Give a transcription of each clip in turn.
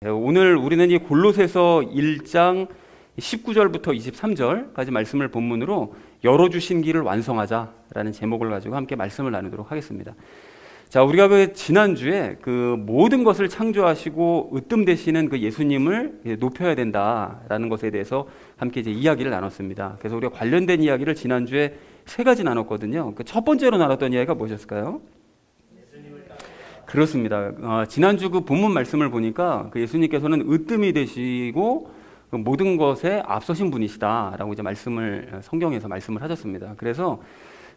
오늘 우리는 이 골로새서 1장 19절부터 23절까지 말씀을 본문으로 열어주신 길을 완성하자라는 제목을 가지고 함께 말씀을 나누도록 하겠습니다. 자, 우리가 그 지난주에 그 모든 것을 창조하시고 으뜸되시는 그 예수님을 높여야 된다라는 것에 대해서 함께 이제 이야기를 나눴습니다. 그래서 우리가 관련된 이야기를 지난주에 세 가지 나눴거든요. 그 첫 번째로 나눴던 이야기가 무엇이었을까요? 그렇습니다. 지난주 그 본문 말씀을 보니까 그 예수님께서는 으뜸이 되시고 그 모든 것에 앞서신 분이시다라고 이제 성경에서 말씀을 하셨습니다.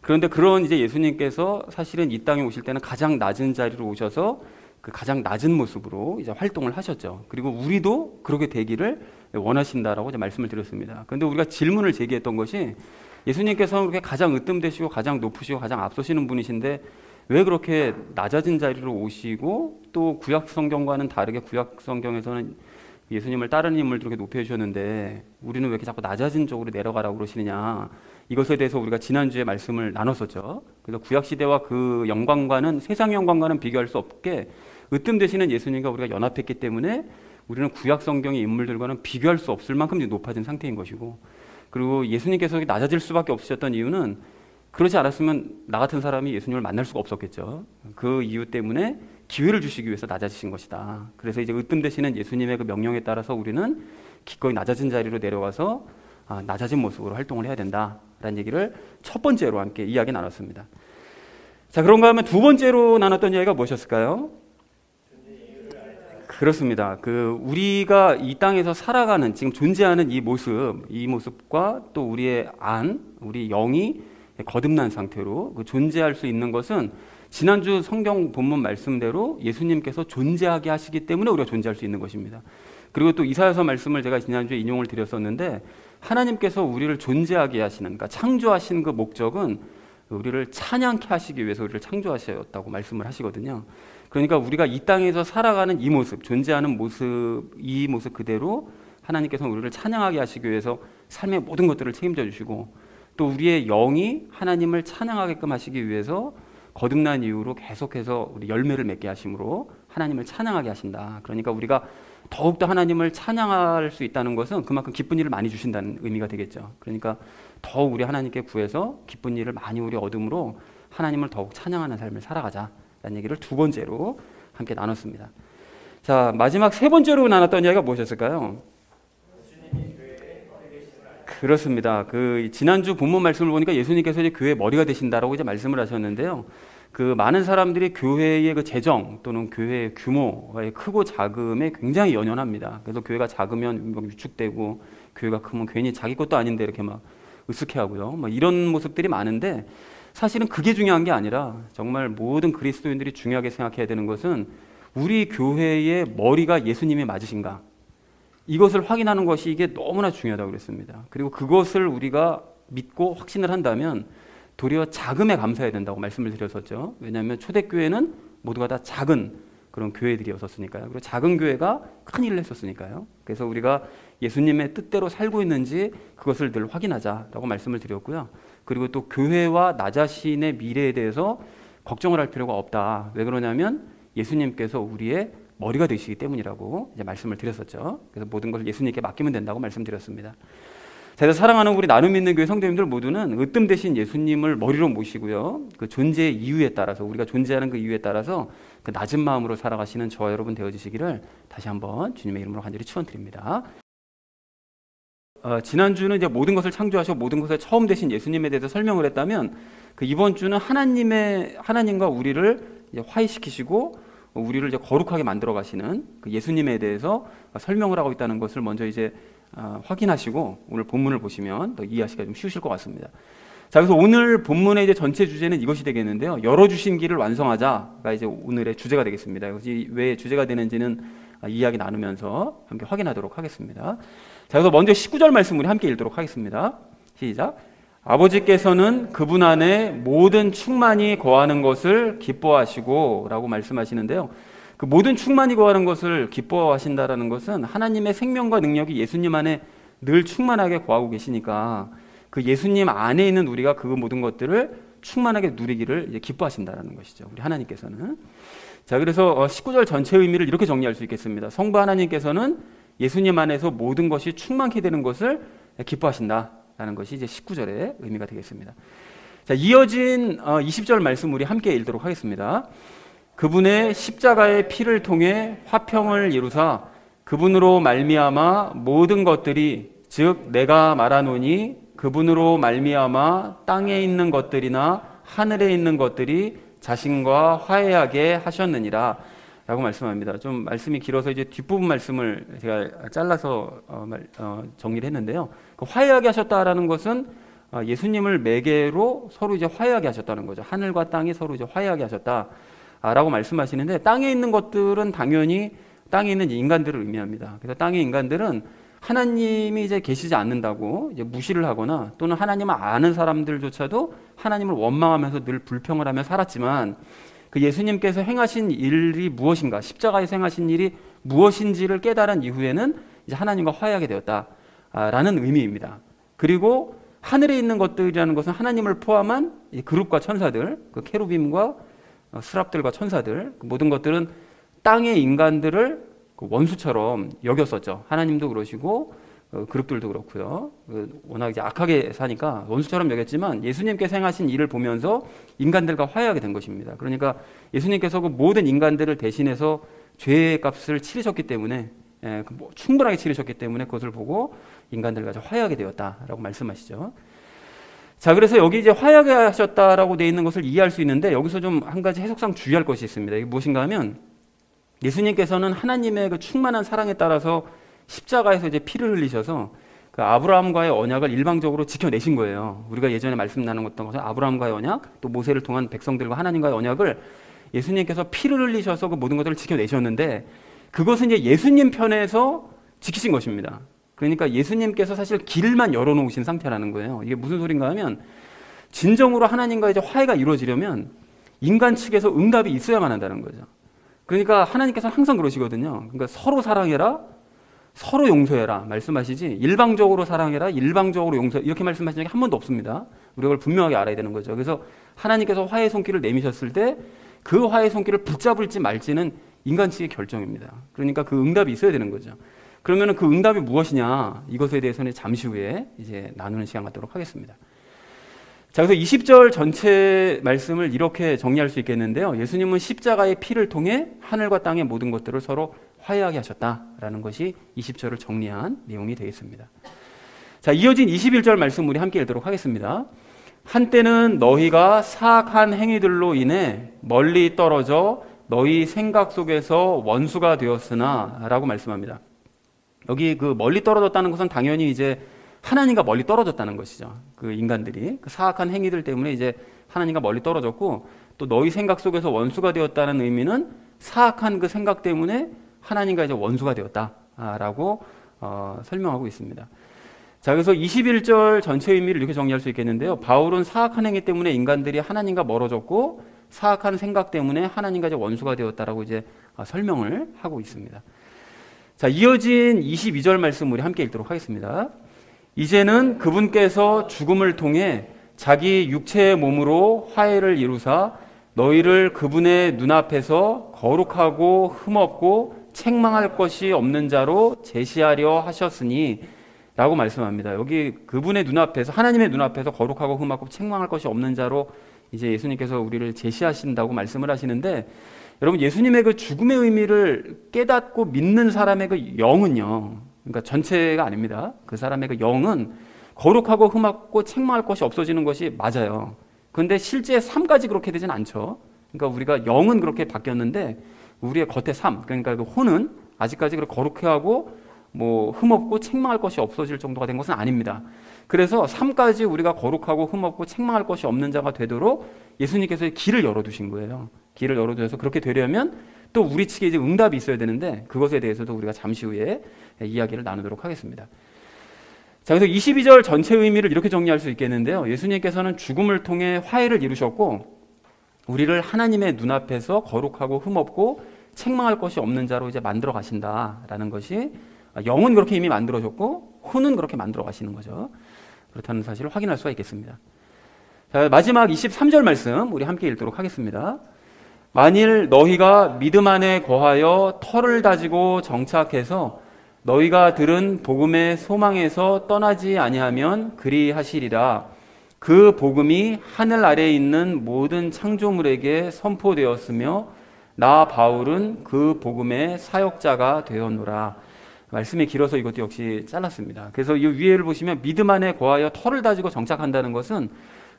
그런데 그런 이제 예수님께서 사실은 이 땅에 오실 때는 가장 낮은 자리로 오셔서 그 가장 낮은 모습으로 이제 활동을 하셨죠. 그리고 우리도 그렇게 되기를 원하신다라고 이제 말씀을 드렸습니다. 그런데 우리가 질문을 제기했던 것이 예수님께서는 그렇게 가장 으뜸되시고 가장 높으시고 가장 앞서시는 분이신데 왜 그렇게 낮아진 자리로 오시고 또 구약 성경과는 다르게 구약 성경에서는 예수님을 다른 인물들 이렇게 높여주셨는데 우리는 왜 이렇게 자꾸 낮아진 쪽으로 내려가라고 그러시느냐, 이것에 대해서 우리가 지난주에 말씀을 나눴었죠. 그래서 구약 시대와 그 영광과는, 세상 영광과는 비교할 수 없게 으뜸 되시는 예수님과 우리가 연합했기 때문에 우리는 구약 성경의 인물들과는 비교할 수 없을 만큼 높아진 상태인 것이고, 그리고 예수님께서 낮아질 수밖에 없으셨던 이유는 그렇지 않았으면 나 같은 사람이 예수님을 만날 수가 없었겠죠. 그 이유 때문에 기회를 주시기 위해서 낮아지신 것이다. 그래서 이제 으뜸 되시는 예수님의 그 명령에 따라서 우리는 기꺼이 낮아진 자리로 내려와서 낮아진 모습으로 활동을 해야 된다라는 얘기를 첫 번째로 함께 이야기 나눴습니다. 자, 그런가 하면 두 번째로 나눴던 이야기가 무엇이었을까요? 그렇습니다. 우리가 이 땅에서 살아가는, 지금 존재하는 이 모습과 또 우리의 우리 영이 거듭난 상태로 존재할 수 있는 것은 지난주 성경 본문 말씀대로 예수님께서 존재하게 하시기 때문에 우리가 존재할 수 있는 것입니다. 그리고 또 이사야서 말씀을 제가 지난주에 인용을 드렸었는데, 하나님께서 우리를 존재하게 하시는, 그러니까 창조하신 그 목적은 우리를 찬양케 하시기 위해서 우리를 창조하셨다고 말씀을 하시거든요. 그러니까 우리가 이 땅에서 살아가는 이 모습, 존재하는 모습, 이 모습 그대로 하나님께서 우리를 찬양하게 하시기 위해서 삶의 모든 것들을 책임져 주시고, 또 우리의 영이 하나님을 찬양하게끔 하시기 위해서 거듭난 이후로 계속해서 우리 열매를 맺게 하심으로 하나님을 찬양하게 하신다. 그러니까 우리가 더욱더 하나님을 찬양할 수 있다는 것은 그만큼 기쁜 일을 많이 주신다는 의미가 되겠죠. 그러니까 더욱 우리 하나님께 구해서 기쁜 일을 많이 우리 얻음으로 하나님을 더욱 찬양하는 삶을 살아가자라는 얘기를 두 번째로 함께 나눴습니다. 자, 마지막 세 번째로 나눴던 이야기가 무엇이었을까요? 그렇습니다. 지난주 본문 말씀을 보니까 예수님께서 이제 교회의 머리가 되신다라고 이제 말씀을 하셨는데요. 많은 사람들이 교회의 그 재정 또는 교회의 규모의 크고 작음에 굉장히 연연합니다. 그래서 교회가 작으면 위축되고, 교회가 크면 괜히 자기 것도 아닌데 이렇게 막 으쓱해하고요. 이런 모습들이 많은데, 사실은 그게 중요한 게 아니라 정말 모든 그리스도인들이 중요하게 생각해야 되는 것은 우리 교회의 머리가 예수님이 맞으신가? 이것을 확인하는 것이 이게 너무나 중요하다고 그랬습니다. 그리고 그것을 우리가 믿고 확신을 한다면 도리어 작음에 감사해야 된다고 말씀을 드렸었죠. 왜냐하면 초대교회는 모두가 다 작은 그런 교회들이었었으니까요. 그리고 작은 교회가 큰 일을 했었으니까요. 그래서 우리가 예수님의 뜻대로 살고 있는지 그것을 늘 확인하자라고 말씀을 드렸고요. 그리고 또 교회와 나 자신의 미래에 대해서 걱정을 할 필요가 없다. 왜 그러냐면 예수님께서 우리의 머리가 되시기 때문이라고 이제 말씀을 드렸었죠. 그래서 모든 것을 예수님께 맡기면 된다고 말씀드렸습니다. 자, 사랑하는 우리 나눔 있는 교회 성도님들 모두는 으뜸 되신 예수님을 머리로 모시고요. 그 존재의 이유에 따라서, 우리가 존재하는 그 이유에 따라서 그 낮은 마음으로 살아가시는 저와 여러분 되어주시기를 다시 한번 주님의 이름으로 간절히 축원드립니다. 지난주는 이제 모든 것을 창조하시고 모든 것에 처음 되신 예수님에 대해서 설명을 했다면, 이번 주는 하나님과 우리를 이제 화해시키시고 우리를 이제 거룩하게 만들어 가시는 그 예수님에 대해서 설명을 하고 있다는 것을 먼저 이제 확인하시고 오늘 본문을 보시면 더 이해하시기가 좀 쉬우실 것 같습니다. 자, 그래서 오늘 본문의 이제 전체 주제는 이것이 되겠는데요. 열어주신 길을 완성하자가 이제 오늘의 주제가 되겠습니다. 이것이 왜 주제가 되는지는 이야기 나누면서 함께 확인하도록 하겠습니다. 자, 그래서 먼저 19절 말씀 우리 함께 읽도록 하겠습니다. 시작. 아버지께서는 그분 안에 모든 충만히 거하는 것을 기뻐하시고 라고 말씀하시는데요. 그 모든 충만히 거하는 것을 기뻐하신다라는 것은 하나님의 생명과 능력이 예수님 안에 늘 충만하게 거하고 계시니까 그 예수님 안에 있는 우리가 그 모든 것들을 충만하게 누리기를 이제 기뻐하신다라는 것이죠. 우리 하나님께서는. 자, 그래서 19절 전체 의미를 이렇게 정리할 수 있겠습니다. 성부 하나님께서는 예수님 안에서 모든 것이 충만케 되는 것을 기뻐하신다라는 것이 이제 19절의 의미가 되겠습니다. 자, 이어진 20절 말씀 우리 함께 읽도록 하겠습니다. 그분의 십자가의 피를 통해 화평을 이루사 그분으로 말미암아 모든 것들이 즉 내가 말하노니 그분으로 말미암아 땅에 있는 것들이나 하늘에 있는 것들이 자신과 화해하게 하셨느니라 라고 말씀합니다. 좀 말씀이 길어서 이제 뒷부분 말씀을 제가 잘라서 정리를 했는데요. 그 화해하게 하셨다라는 것은 예수님을 매개로 서로 이제 화해하게 하셨다는 거죠. 하늘과 땅이 서로 이제 화해하게 하셨다라고 말씀하시는데, 땅에 있는 것들은 당연히 땅에 있는 인간들을 의미합니다. 그래서 땅의 인간들은 하나님이 이제 계시지 않는다고 이제 무시를 하거나 또는 하나님을 아는 사람들조차도 하나님을 원망하면서 늘 불평을 하며 살았지만, 그 예수님께서 행하신 일이 무엇인가, 십자가에서 행하신 일이 무엇인지를 깨달은 이후에는 이제 하나님과 화해하게 되었다라는 의미입니다. 그리고 하늘에 있는 것들이라는 것은 하나님을 포함한 그룹과 천사들, 그 케루빔과 스랍들과 천사들, 그 모든 것들은 땅의 인간들을 원수처럼 여겼었죠. 하나님도 그러시고 그룹들도 그렇고요. 워낙 이제 악하게 사니까 원수처럼 여겼지만 예수님께서 행하신 일을 보면서 인간들과 화해하게 된 것입니다. 그러니까 예수님께서 그 모든 인간들을 대신해서 죄의 값을 치르셨기 때문에, 충분하게 치르셨기 때문에 그것을 보고 인간들과 화해하게 되었다라고 말씀하시죠. 자, 그래서 여기 이제 화해하게 하셨다라고 되어 있는 것을 이해할 수 있는데, 여기서 좀 한 가지 해석상 주의할 것이 있습니다. 이게 무엇인가 하면, 예수님께서는 하나님의 그 충만한 사랑에 따라서 십자가에서 이제 피를 흘리셔서 그 아브라함과의 언약을 일방적으로 지켜내신 거예요. 우리가 예전에 말씀 나눴던 것은 아브라함과의 언약, 또 모세를 통한 백성들과 하나님과의 언약을 예수님께서 피를 흘리셔서 그 모든 것들을 지켜내셨는데, 그것은 이제 예수님 편에서 지키신 것입니다. 그러니까 예수님께서 사실 길만 열어놓으신 상태라는 거예요. 이게 무슨 소린가 하면, 진정으로 하나님과 이제 화해가 이루어지려면 인간 측에서 응답이 있어야만 한다는 거죠. 그러니까 하나님께서는 항상 그러시거든요. 그러니까 서로 사랑해라, 서로 용서해라 말씀하시지, 일방적으로 사랑해라, 일방적으로 용서, 이렇게 말씀하신 적이 한 번도 없습니다. 우리가 그걸 분명하게 알아야 되는 거죠. 그래서 하나님께서 화해의 손길을 내미셨을 때 그 화해의 손길을 붙잡을지 말지는 인간 측의 결정입니다. 그러니까 그 응답이 있어야 되는 거죠. 그러면 그 응답이 무엇이냐, 이것에 대해서는 잠시 후에 이제 나누는 시간 갖도록 하겠습니다. 자, 그래서 20절 전체 말씀을 이렇게 정리할 수 있겠는데요. 예수님은 십자가의 피를 통해 하늘과 땅의 모든 것들을 서로 화해하게 하셨다라는 것이 20절을 정리한 내용이 되겠습니다. 자, 이어진 21절 말씀 우리 함께 읽도록 하겠습니다. 한때는 너희가 사악한 행위들로 인해 멀리 떨어져 너희 생각 속에서 원수가 되었으나 라고 말씀합니다. 여기 그 멀리 떨어졌다는 것은 당연히 이제 하나님과 멀리 떨어졌다는 것이죠. 그 인간들이 그 사악한 행위들 때문에 이제 하나님과 멀리 떨어졌고, 또 너희 생각 속에서 원수가 되었다는 의미는 사악한 그 생각 때문에 하나님과 이제 원수가 되었다라고 설명하고 있습니다. 자, 그래서 21절 전체 의미를 이렇게 정리할 수 있겠는데요. 바울은 사악한 행위 때문에 인간들이 하나님과 멀어졌고, 사악한 생각 때문에 하나님과 이제 원수가 되었다라고 이제 설명을 하고 있습니다. 자, 이어진 22절 말씀 우리 함께 읽도록 하겠습니다. 이제는 그분께서 죽음을 통해 자기 육체의 몸으로 화해를 이루사 너희를 그분의 눈앞에서 거룩하고 흠없고 책망할 것이 없는 자로 제시하려 하셨으니 라고 말씀합니다. 여기 그분의 눈앞에서, 하나님의 눈앞에서 거룩하고 흠없고 책망할 것이 없는 자로 이제 예수님께서 우리를 제시하신다고 말씀을 하시는데, 여러분, 예수님의 그 죽음의 의미를 깨닫고 믿는 사람의 그 영은요, 그러니까 전체가 아닙니다. 그 사람의 그 영은 거룩하고 흠없고 책망할 것이 없어지는 것이 맞아요. 그런데 실제 삶까지 그렇게 되진 않죠. 그러니까 우리가 영은 그렇게 바뀌었는데 우리의 겉의 삶, 그러니까 그 혼은 아직까지 그렇게 거룩해 하고 뭐 흠없고 책망할 것이 없어질 정도가 된 것은 아닙니다. 그래서 삶까지 우리가 거룩하고 흠없고 책망할 것이 없는 자가 되도록 예수님께서 길을 열어두신 거예요. 길을 열어두셔서 그렇게 되려면 또 우리 측에 이제 응답이 있어야 되는데, 그것에 대해서도 우리가 잠시 후에 이야기를 나누도록 하겠습니다. 자, 그래서 22절 전체 의미를 이렇게 정리할 수 있겠는데요. 예수님께서는 죽음을 통해 화해를 이루셨고, 우리를 하나님의 눈앞에서 거룩하고 흠없고 책망할 것이 없는 자로 이제 만들어 가신다라는 것이, 영은 그렇게 이미 만들어졌고 혼은 그렇게 만들어 가시는 거죠. 그렇다는 사실을 확인할 수가 있겠습니다. 자, 마지막 23절 말씀 우리 함께 읽도록 하겠습니다. 만일 너희가 믿음 안에 거하여 터를 다지고 정착해서 너희가 들은 복음의 소망에서 떠나지 아니하면 그리하시리라. 그 복음이 하늘 아래에 있는 모든 창조물에게 선포되었으며 나 바울은 그 복음의 사역자가 되었노라. 말씀이 길어서 이것도 역시 잘랐습니다. 그래서 이 위에를 보시면 믿음 안에 거하여 터를 다지고 정착한다는 것은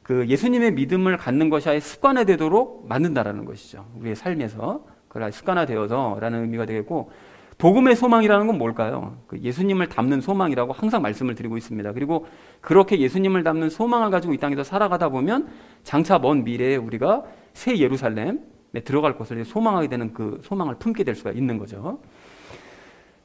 그 예수님의 믿음을 갖는 것이 아예 습관화되도록 만든다라는 것이죠. 우리의 삶에서 그걸 습관화되어서라는 의미가 되겠고, 복음의 소망이라는 건 뭘까요? 그 예수님을 닮는 소망이라고 항상 말씀을 드리고 있습니다. 그리고 그렇게 예수님을 닮는 소망을 가지고 이 땅에서 살아가다 보면 장차 먼 미래에 우리가 새 예루살렘에 들어갈 것을 소망하게 되는 그 소망을 품게 될 수가 있는 거죠.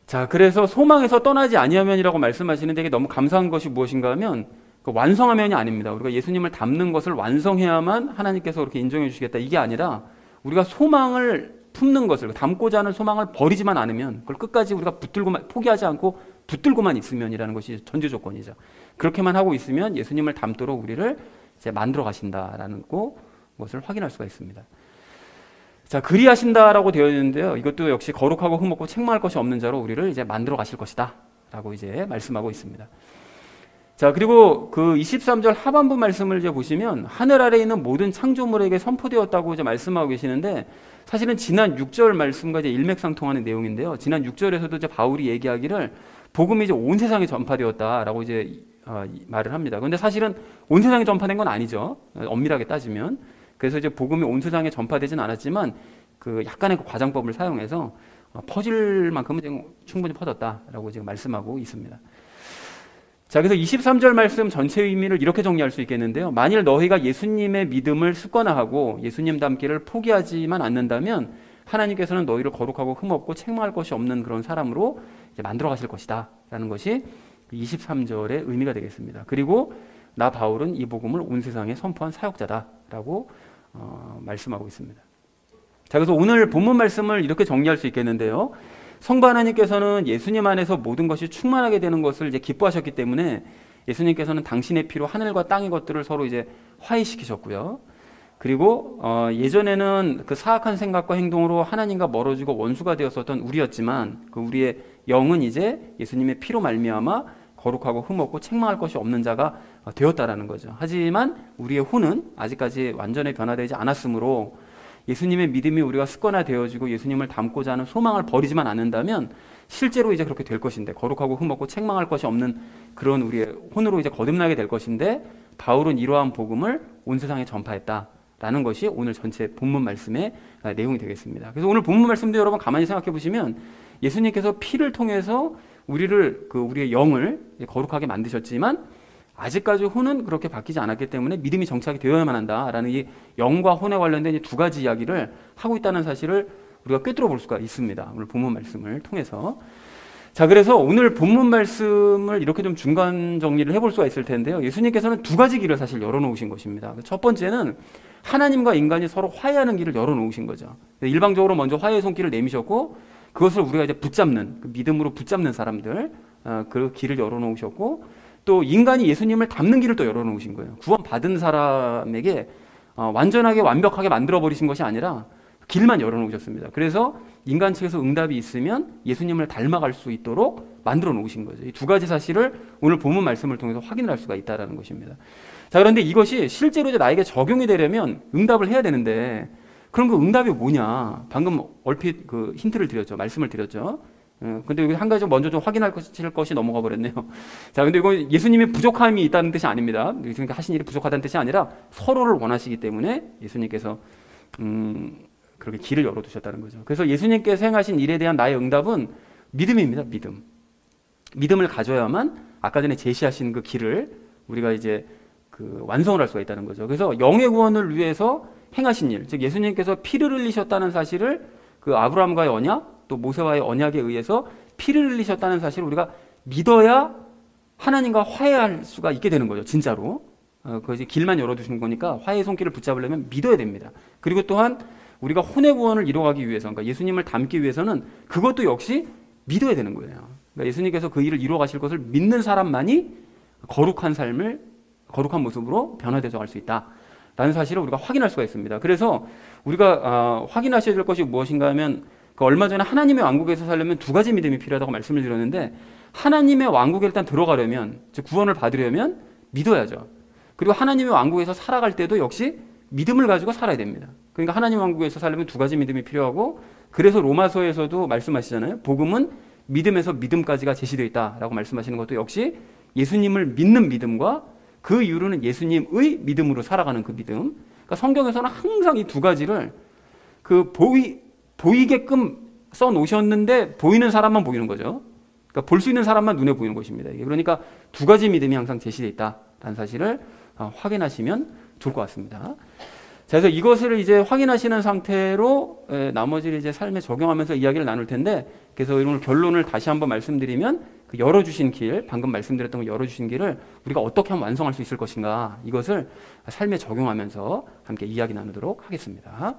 자, 그래서 소망에서 떠나지 아니하면이라고 말씀하시는데 이게 너무 감사한 것이 무엇인가 하면 그 완성하면이 아닙니다. 우리가 예수님을 닮는 것을 완성해야만 하나님께서 그렇게 인정해 주시겠다, 이게 아니라 우리가 소망을 품는 것을, 담고자 하는 소망을 버리지만 않으면, 그걸 끝까지 우리가 붙들고만, 포기하지 않고 붙들고만 있으면이라는 것이 전제 조건이죠. 그렇게만 하고 있으면 예수님을 닮도록 우리를 이제 만들어 가신다라는 것을 확인할 수가 있습니다. 자, 그리하신다라고 되어 있는데요. 이것도 역시 거룩하고 흠없고 책망할 것이 없는 자로 우리를 이제 만들어 가실 것이다 라고 이제 말씀하고 있습니다. 자, 그리고 그 23절 하반부 말씀을 이제 보시면 하늘 아래에 있는 모든 창조물에게 선포되었다고 이제 말씀하고 계시는데, 사실은 지난 6절 말씀과 이제 일맥상통하는 내용인데요. 지난 6절에서도 이제 바울이 얘기하기를 복음이 이제 온 세상에 전파되었다라고 이제 말을 합니다. 그런데 사실은 온 세상에 전파된 건 아니죠. 엄밀하게 따지면. 그래서 이제 복음이 온 세상에 전파되진 않았지만 그 약간의 그 과장법을 사용해서 퍼질 만큼은 충분히 퍼졌다라고 지금 말씀하고 있습니다. 자, 그래서 23절 말씀 전체 의미를 이렇게 정리할 수 있겠는데요. 만일 너희가 예수님의 믿음을 습관화하고 예수님 닮기를 포기하지만 않는다면 하나님께서는 너희를 거룩하고 흠없고 책망할 것이 없는 그런 사람으로 이제 만들어 가실 것이다 라는 것이 23절의 의미가 되겠습니다. 그리고 나 바울은 이 복음을 온 세상에 선포한 사역자다라고 말씀하고 있습니다. 자, 그래서 오늘 본문 말씀을 이렇게 정리할 수 있겠는데요. 성부 하나님께서는 예수님 안에서 모든 것이 충만하게 되는 것을 이제 기뻐하셨기 때문에 예수님께서는 당신의 피로 하늘과 땅의 것들을 서로 이제 화해시키셨고요. 그리고 예전에는 그 사악한 생각과 행동으로 하나님과 멀어지고 원수가 되었었던 우리였지만 그 우리의 영은 이제 예수님의 피로 말미암아 거룩하고 흠없고 책망할 것이 없는 자가 되었다라는 거죠. 하지만 우리의 혼은 아직까지 완전히 변화되지 않았으므로 예수님의 믿음이 우리가 습관화되어지고 예수님을 닮고자 하는 소망을 버리지만 않는다면 실제로 이제 그렇게 될 것인데, 거룩하고 흠없고 책망할 것이 없는 그런 우리의 혼으로 이제 거듭나게 될 것인데, 바울은 이러한 복음을 온 세상에 전파했다라는 것이 오늘 전체 본문 말씀의 내용이 되겠습니다. 그래서 오늘 본문 말씀도 여러분 가만히 생각해 보시면 예수님께서 피를 통해서 우리의 영을 거룩하게 만드셨지만 아직까지 혼은 그렇게 바뀌지 않았기 때문에 믿음이 정착이 되어야만 한다라는 이 영과 혼에 관련된 이 두 가지 이야기를 하고 있다는 사실을 우리가 꿰뚫어 볼 수가 있습니다. 오늘 본문 말씀을 통해서. 자, 그래서 오늘 본문 말씀을 이렇게 좀 중간 정리를 해볼 수가 있을 텐데요. 예수님께서는 두 가지 길을 사실 열어놓으신 것입니다. 첫 번째는 하나님과 인간이 서로 화해하는 길을 열어놓으신 거죠. 일방적으로 먼저 화해의 손길을 내미셨고, 그것을 우리가 이제 붙잡는, 그 믿음으로 붙잡는 사람들, 그 길을 열어놓으셨고, 또 인간이 예수님을 닮는 길을 또 열어놓으신 거예요. 구원받은 사람에게 완전하게 완벽하게 만들어버리신 것이 아니라 길만 열어놓으셨습니다. 그래서 인간 측에서 응답이 있으면 예수님을 닮아갈 수 있도록 만들어 놓으신 거죠. 이 두 가지 사실을 오늘 본문 말씀을 통해서 확인할 수가 있다는 것입니다. 자, 그런데 이것이 실제로 이제 나에게 적용이 되려면 응답을 해야 되는데, 그럼 그 응답이 뭐냐? 방금 얼핏 그 힌트를 드렸죠. 말씀을 드렸죠. 근데 여기 한 가지 먼저 좀 확인할 것이 넘어가 버렸네요. 자, 근데 이거 예수님의 부족함이 있다는 뜻이 아닙니다. 예수님께 하신 일이 부족하다는 뜻이 아니라 서로를 원하시기 때문에 예수님께서 그렇게 길을 열어두셨다는 거죠. 그래서 예수님께서 행하신 일에 대한 나의 응답은 믿음입니다. 믿음. 믿음을 가져야만 아까 전에 제시하신 그 길을 우리가 이제 그 완성을 할 수가 있다는 거죠. 그래서 영의 구원을 위해서 행하신 일, 즉 예수님께서 피를 흘리셨다는 사실을 그 아브라함과의 언약, 또 모세와의 언약에 의해서 피를 흘리셨다는 사실을 우리가 믿어야 하나님과 화해할 수가 있게 되는 거죠. 진짜로. 그것이 길만 열어두신 거니까 화해의 손길을 붙잡으려면 믿어야 됩니다. 그리고 또한 우리가 혼의 구원을 이루어가기 위해서, 그러니까 예수님을 닮기 위해서는 그것도 역시 믿어야 되는 거예요. 그러니까 예수님께서 그 일을 이루어 가실 것을 믿는 사람만이 거룩한 삶을, 거룩한 모습으로 변화되어 갈 수 있다 라는 사실을 우리가 확인할 수가 있습니다. 그래서 우리가 확인하셔야 될 것이 무엇인가 하면 그 얼마 전에 하나님의 왕국에서 살려면 두 가지 믿음이 필요하다고 말씀을 드렸는데, 하나님의 왕국에 일단 들어가려면, 즉 구원을 받으려면 믿어야죠. 그리고 하나님의 왕국에서 살아갈 때도 역시 믿음을 가지고 살아야 됩니다. 그러니까 하나님 왕국에서 살려면 두 가지 믿음이 필요하고, 그래서 로마서에서도 말씀하시잖아요. 복음은 믿음에서 믿음까지가 제시되어 있다라고 말씀하시는 것도 역시 예수님을 믿는 믿음과 그 이후로는 예수님의 믿음으로 살아가는 그 믿음. 그러니까 성경에서는 항상 이 두 가지를 그 보이게끔 써 놓으셨는데 보이는 사람만 보이는 거죠. 그러니까 볼 수 있는 사람만 눈에 보이는 것입니다. 그러니까 두 가지 믿음이 항상 제시되어 있다라는 사실을 확인하시면 좋을 것 같습니다. 자, 그래서 이것을 이제 확인하시는 상태로 나머지를 이제 삶에 적용하면서 이야기를 나눌 텐데, 그래서 오늘 결론을 다시 한번 말씀드리면, 그 열어주신 길, 방금 말씀드렸던 그 열어주신 길을 우리가 어떻게 하면 완성할 수 있을 것인가, 이것을 삶에 적용하면서 함께 이야기 나누도록 하겠습니다.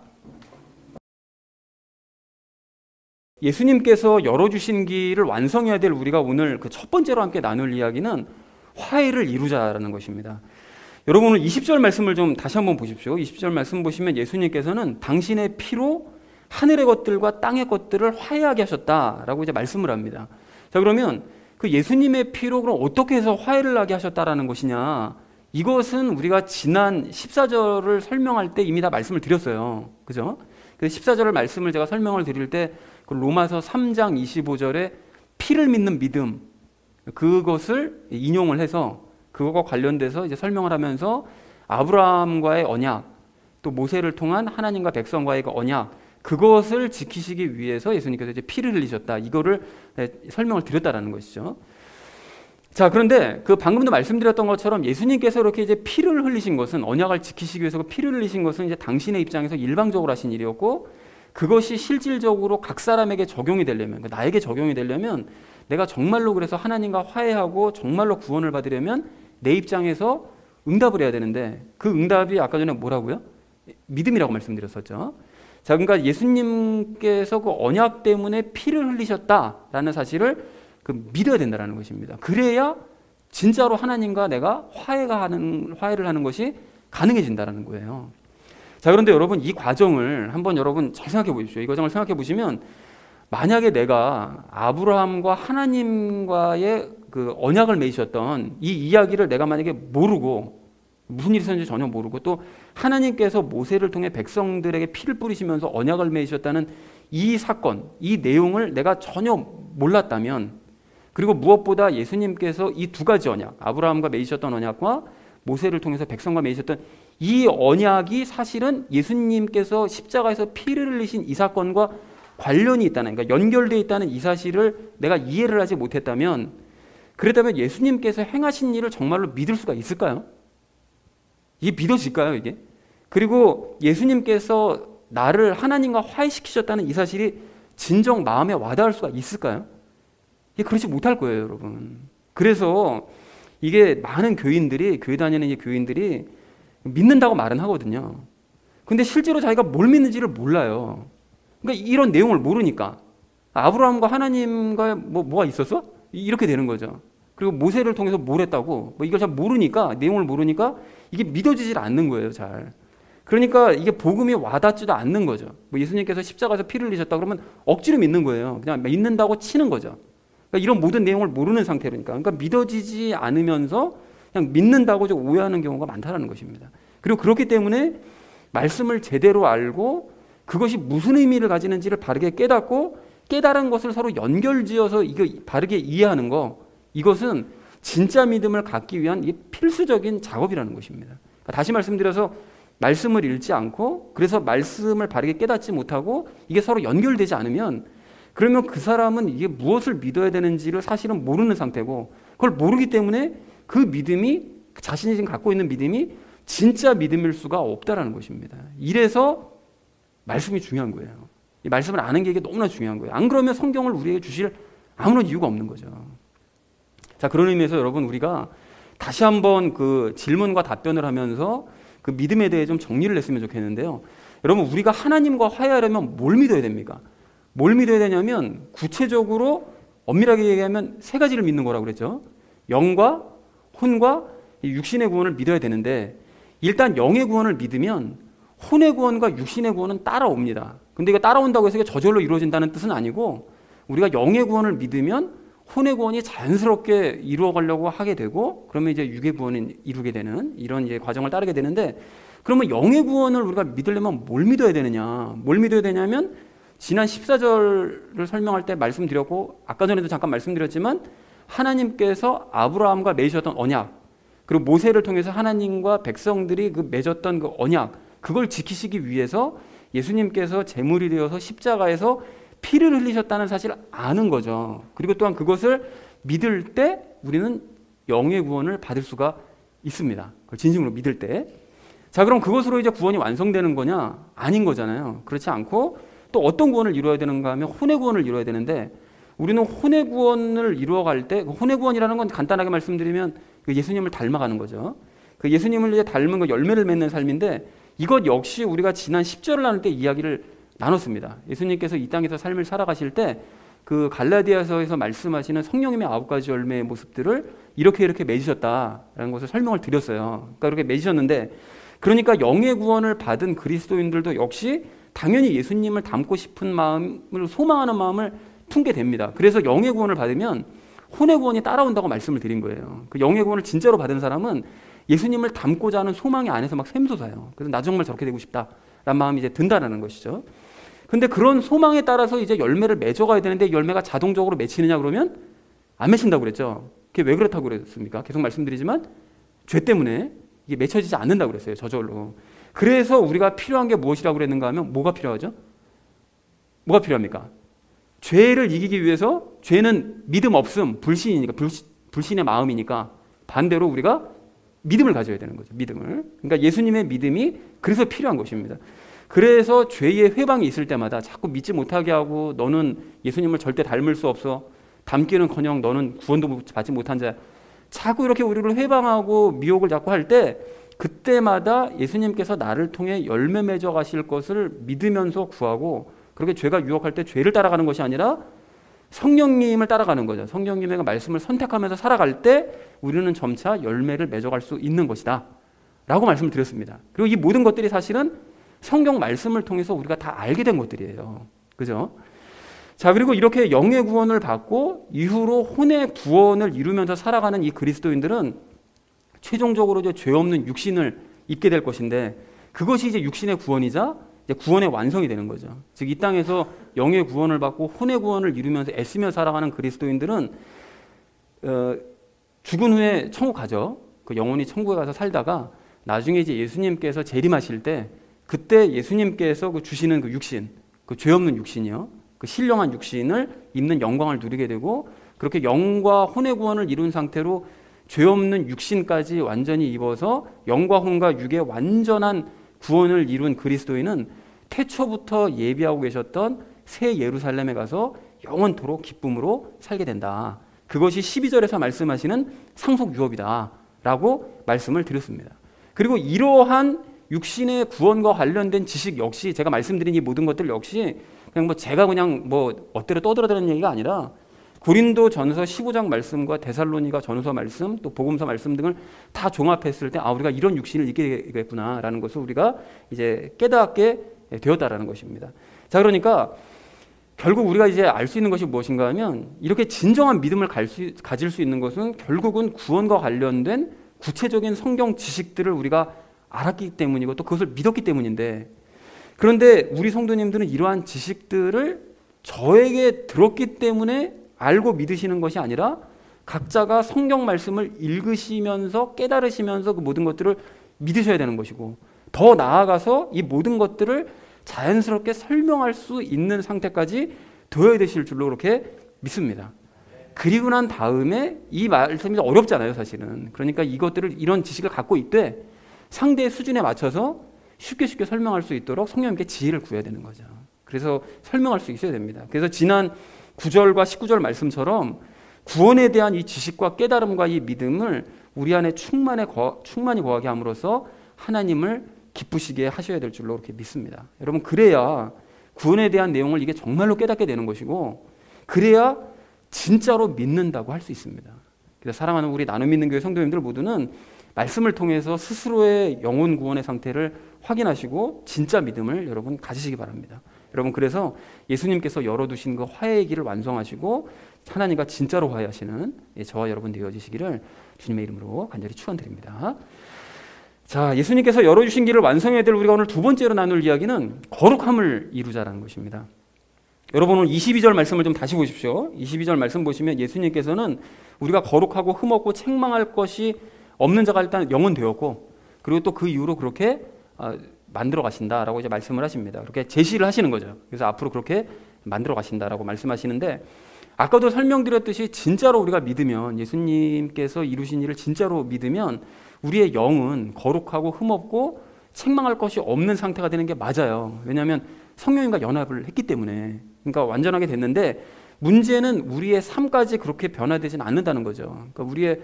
예수님께서 열어주신 길을 완성해야 될 우리가 오늘 그 첫 번째로 함께 나눌 이야기는 화해를 이루자라는 것입니다. 여러분 오늘 20절 말씀을 좀 다시 한번 보십시오. 20절 말씀 보시면 예수님께서는 당신의 피로 하늘의 것들과 땅의 것들을 화해하게 하셨다라고 이제 말씀을 합니다. 자, 그러면 그 예수님의 피로 그럼 어떻게 해서 화해를 하게 하셨다라는 것이냐? 이것은 우리가 지난 14절을 설명할 때 이미 다 말씀을 드렸어요. 그죠? 그래서 14절을 말씀을 제가 설명을 드릴 때 그 로마서 3장 25절에 피를 믿는 믿음, 그것을 인용을 해서 그것과 관련돼서 이제 설명을 하면서 아브라함과의 언약, 또 모세를 통한 하나님과 백성과의 언약, 그것을 지키시기 위해서 예수님께서 이제 피를 흘리셨다. 이거를 설명을 드렸다라는 것이죠. 자, 그런데 그 방금도 말씀드렸던 것처럼 예수님께서 이렇게 이제 피를 흘리신 것은, 언약을 지키시기 위해서 피를 흘리신 것은 이제 당신의 입장에서 일방적으로 하신 일이었고, 그것이 실질적으로 각 사람에게 적용이 되려면, 나에게 적용이 되려면, 내가 정말로 그래서 하나님과 화해하고 정말로 구원을 받으려면 내 입장에서 응답을 해야 되는데, 그 응답이 아까 전에 뭐라고요? 믿음이라고 말씀드렸었죠. 자, 그러니까 예수님께서 그 언약 때문에 피를 흘리셨다라는 사실을 믿어야 된다는 것입니다. 그래야 진짜로 하나님과 내가 화해를 하는 것이 가능해진다는 거예요. 자, 그런데 여러분 이 과정을 한번 여러분 잘 생각해 보십시오. 이 과정을 생각해 보시면, 만약에 내가 아브라함과 하나님과의 그 언약을 맺으셨던 이 이야기를 내가 만약에 모르고, 무슨 일이 있었는지 전혀 모르고, 또 하나님께서 모세를 통해 백성들에게 피를 뿌리시면서 언약을 맺으셨다는 이 사건, 이 내용을 내가 전혀 몰랐다면, 그리고 무엇보다 예수님께서 이 두 가지 언약, 아브라함과 맺으셨던 언약과 모세를 통해서 백성과 맺으셨던 이 언약이 사실은 예수님께서 십자가에서 피를 흘리신 이 사건과 관련이 있다는, 그러니까 연결되어 있다는 이 사실을 내가 이해를 하지 못했다면, 그렇다면 예수님께서 행하신 일을 정말로 믿을 수가 있을까요? 이게 믿어질까요, 이게? 그리고 예수님께서 나를 하나님과 화해시키셨다는 이 사실이 진정 마음에 와닿을 수가 있을까요? 이게 그렇지 못할 거예요, 여러분. 그래서 이게 많은 교인들이, 교회 다니는 이 교인들이 믿는다고 말은 하거든요. 근데 실제로 자기가 뭘 믿는지를 몰라요. 그러니까 이런 내용을 모르니까 아브라함과 하나님과 뭐가 있었어? 이렇게 되는 거죠. 그리고 모세를 통해서 뭘 했다고 이걸 잘 모르니까, 내용을 모르니까 이게 믿어지질 않는 거예요, 잘. 그러니까 이게 복음이 와닿지도 않는 거죠. 예수님께서 십자가에서 피를 흘리셨다 그러면 억지로 믿는 거예요. 그냥 믿는다고 치는 거죠. 그러니까 이런 모든 내용을 모르는 상태로니까. 그러니까 믿어지지 않으면서 그냥 믿는다고 좀 오해하는 경우가 많다는 것입니다. 그리고 그렇기 때문에 말씀을 제대로 알고 그것이 무슨 의미를 가지는지를 바르게 깨닫고, 깨달은 것을 서로 연결지어서 이거 바르게 이해하는 거, 이것은 진짜 믿음을 갖기 위한 이게 필수적인 작업이라는 것입니다. 그러니까 다시 말씀드려서, 말씀을 읽지 않고 그래서 말씀을 바르게 깨닫지 못하고 이게 서로 연결되지 않으면, 그러면 그 사람은 이게 무엇을 믿어야 되는지를 사실은 모르는 상태고, 그걸 모르기 때문에 그 믿음이, 자신이 지금 갖고 있는 믿음이 진짜 믿음일 수가 없다라는 것입니다. 이래서 말씀이 중요한 거예요. 이 말씀을 아는 게 이게 너무나 중요한 거예요. 안 그러면 성경을 우리에게 주실 아무런 이유가 없는 거죠. 자, 그런 의미에서 여러분 우리가 다시 한번 그 질문과 답변을 하면서 그 믿음에 대해 좀 정리를 했으면 좋겠는데요. 여러분, 우리가 하나님과 화해하려면 뭘 믿어야 됩니까? 뭘 믿어야 되냐면, 구체적으로 엄밀하게 얘기하면 세 가지를 믿는 거라고 그랬죠. 영과 혼과 육신의 구원을 믿어야 되는데, 일단 영의 구원을 믿으면 혼의 구원과 육신의 구원은 따라옵니다. 근데 이거 따라온다고 해서 이게 저절로 이루어진다는 뜻은 아니고, 우리가 영의 구원을 믿으면 혼의 구원이 자연스럽게 이루어가려고 하게 되고, 그러면 이제 육의 구원을 이루게 되는 이런 이제 과정을 따르게 되는데, 그러면 영의 구원을 우리가 믿으려면 뭘 믿어야 되느냐? 뭘 믿어야 되냐면, 지난 14절을 설명할 때 말씀드렸고, 아까 전에도 잠깐 말씀드렸지만, 하나님께서 아브라함과 맺으셨던 언약, 그리고 모세를 통해서 하나님과 백성들이 그 맺었던 그 언약, 그걸 지키시기 위해서 예수님께서 제물이 되어서 십자가에서 피를 흘리셨다는 사실을 아는 거죠. 그리고 또한 그것을 믿을 때 우리는 영의 구원을 받을 수가 있습니다. 그걸 진심으로 믿을 때. 자, 그럼 그것으로 이제 구원이 완성되는 거냐? 아닌 거잖아요. 그렇지 않고 또 어떤 구원을 이루어야 되는가 하면 혼의 구원을 이루어야 되는데, 우리는 혼의 구원을 이루어갈 때, 혼의 구원이라는 건 간단하게 말씀드리면 예수님을 닮아가는 거죠. 그 예수님을 이제 닮은 그 열매를 맺는 삶인데, 이것 역시 우리가 지난 10절을 나눌 때 이야기를 나눴습니다. 예수님께서 이 땅에서 삶을 살아가실 때 그 갈라디아서에서 말씀하시는 성령님의 9가지 열매의 모습들을 이렇게 맺으셨다라는 것을 설명을 드렸어요. 그러니까 이렇게 맺으셨는데, 그러니까 영의 구원을 받은 그리스도인들도 역시 당연히 예수님을 닮고 싶은 마음을, 소망하는 마음을 품게 됩니다. 그래서 영의 구원을 받으면 혼의 구원이 따라온다고 말씀을 드린 거예요. 그 영의 구원을 진짜로 받은 사람은 예수님을 닮고자 하는 소망이 안에서 막 샘솟아요. 그래서 나 정말 저렇게 되고 싶다라는 마음이 이제 든다라는 것이죠. 근데 그런 소망에 따라서 이제 열매를 맺어가야 되는데, 열매가 자동적으로 맺히느냐 그러면 안 맺힌다고 그랬죠. 그게 왜 그렇다고 그랬습니까? 계속 말씀드리지만 죄 때문에 이게 맺혀지지 않는다고 그랬어요. 저절로. 그래서 우리가 필요한 게 무엇이라고 그랬는가 하면, 뭐가 필요하죠? 뭐가 필요합니까? 죄를 이기기 위해서, 죄는 믿음 없음, 불신이니까, 불신의 마음이니까 반대로 우리가 믿음을 가져야 되는 거죠. 믿음을. 그러니까 예수님의 믿음이 그래서 필요한 것입니다. 그래서 죄의 회방이 있을 때마다 자꾸 믿지 못하게 하고, 너는 예수님을 절대 닮을 수 없어, 닮기는커녕 너는 구원도 받지 못한 자야, 자꾸 이렇게 우리를 회방하고 미혹을 자꾸 할 때, 그때마다 예수님께서 나를 통해 열매 맺어 가실 것을 믿으면서 구하고, 그렇게 죄가 유혹할 때 죄를 따라가는 것이 아니라 성령님을 따라가는 거죠. 성령님의 말씀을 선택하면서 살아갈 때 우리는 점차 열매를 맺어갈 수 있는 것이다 라고 말씀을 드렸습니다. 그리고 이 모든 것들이 사실은 성경 말씀을 통해서 우리가 다 알게 된 것들이에요. 그죠? 자, 그리고 이렇게 영의 구원을 받고 이후로 혼의 구원을 이루면서 살아가는 이 그리스도인들은 최종적으로 이제 죄 없는 육신을 입게 될 것인데, 그것이 이제 육신의 구원이자 이제 구원의 완성이 되는 거죠. 즉, 이 땅에서 영의 구원을 받고 혼의 구원을 이루면서 애쓰며 살아가는 그리스도인들은 죽은 후에 천국 가죠. 그 영혼이 천국에 가서 살다가 나중에 이제 예수님께서 재림하실 때, 그때 예수님께서 그 주시는 그 육신, 그 죄 없는 육신이요, 그 신령한 육신을 입는 영광을 누리게 되고, 그렇게 영과 혼의 구원을 이룬 상태로 죄 없는 육신까지 완전히 입어서 영과 혼과 육의 완전한 구원을 이룬 그리스도인은 태초부터 예비하고 계셨던 새 예루살렘에 가서 영원토록 기쁨으로 살게 된다. 그것이 12절에서 말씀하시는 상속 유업이다 라고 말씀을 드렸습니다. 그리고 이러한 육신의 구원과 관련된 지식 역시, 제가 말씀드린 이 모든 것들 역시 그냥 제가 엇대로 떠들어대는 얘기가 아니라, 고린도 전서 15장 말씀과 데살로니가 전서 말씀, 또 복음서 말씀 등을 다 종합했을 때, 우리가 이런 육신을 입게 되겠구나라는 것을 우리가 이제 깨닫게 되었다라는 것입니다. 자, 그러니까 결국 우리가 이제 알 수 있는 것이 무엇인가 하면, 이렇게 진정한 믿음을 가질 수 있는 것은 결국은 구원과 관련된 구체적인 성경 지식들을 우리가 알았기 때문이고, 또 그것을 믿었기 때문인데, 그런데 우리 성도님들은 이러한 지식들을 저에게 들었기 때문에 알고 믿으시는 것이 아니라, 각자가 성경 말씀을 읽으시면서 깨달으시면서 그 모든 것들을 믿으셔야 되는 것이고, 더 나아가서 이 모든 것들을 자연스럽게 설명할 수 있는 상태까지 되어야 되실 줄로 그렇게 믿습니다. 그리고 난 다음에 이 말씀이 어렵잖아요, 사실은. 그러니까 이것들을, 이런 지식을 갖고 있되 상대의 수준에 맞춰서 쉽게 설명할 수 있도록 성령님께 지혜를 구해야 되는 거죠. 그래서 설명할 수 있어야 됩니다. 그래서 지난 9절과 19절 말씀처럼 구원에 대한 이 지식과 깨달음과 이 믿음을 우리 안에 충만히 거하게 함으로써 하나님을 기쁘시게 하셔야 될 줄로 그렇게 믿습니다. 여러분, 그래야 구원에 대한 내용을 이게 정말로 깨닫게 되는 것이고, 그래야 진짜로 믿는다고 할 수 있습니다. 그래서 사랑하는 우리 나눔 믿는 교회 성도님들 모두는 말씀을 통해서 스스로의 영혼 구원의 상태를 확인하시고 진짜 믿음을 여러분 가지시기 바랍니다. 여러분, 그래서 예수님께서 열어두신 그 화해의 길을 완성하시고 하나님과 진짜로 화해하시는 저와 여러분 되어지시기를 주님의 이름으로 간절히 축원드립니다. 자, 예수님께서 열어주신 길을 완성해야 될 우리가 오늘 두 번째로 나눌 이야기는 거룩함을 이루자라는 것입니다. 여러분, 오늘 22절 말씀을 좀 다시 보십시오. 22절 말씀 보시면 예수님께서는 우리가 거룩하고 흠없고 책망할 것이 없는 자가 일단 영은 되었고, 그리고 또 그 이후로 그렇게 만들어 가신다라고 이제 말씀을 하십니다. 그렇게 제시를 하시는 거죠. 그래서 앞으로 그렇게 만들어 가신다라고 말씀하시는데, 아까도 설명드렸듯이 진짜로 우리가 믿으면, 예수님께서 이루신 일을 진짜로 믿으면 우리의 영은 거룩하고 흠없고 책망할 것이 없는 상태가 되는 게 맞아요. 왜냐하면 성령님과 연합을 했기 때문에. 그러니까 완전하게 됐는데, 문제는 우리의 삶까지 그렇게 변화되지는 않는다는 거죠. 그러니까 우리의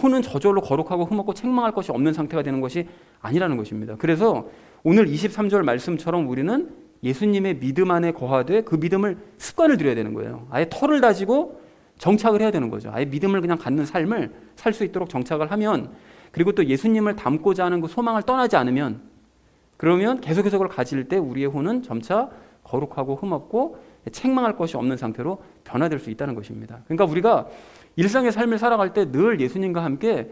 혼은 저절로 거룩하고 흠없고 책망할 것이 없는 상태가 되는 것이 아니라는 것입니다. 그래서 오늘 23절 말씀처럼 우리는 예수님의 믿음 안에 거하되 그 믿음을 습관을 들여야 되는 거예요. 아예 털을 다지고 정착을 해야 되는 거죠. 아예 믿음을 그냥 갖는 삶을 살 수 있도록 정착을 하면, 그리고 또 예수님을 닮고자 하는 그 소망을 떠나지 않으면, 그러면 계속해서 그걸 가질 때 우리의 혼은 점차 거룩하고 흠없고 책망할 것이 없는 상태로 변화될 수 있다는 것입니다. 그러니까 우리가 일상의 삶을 살아갈 때 늘 예수님과 함께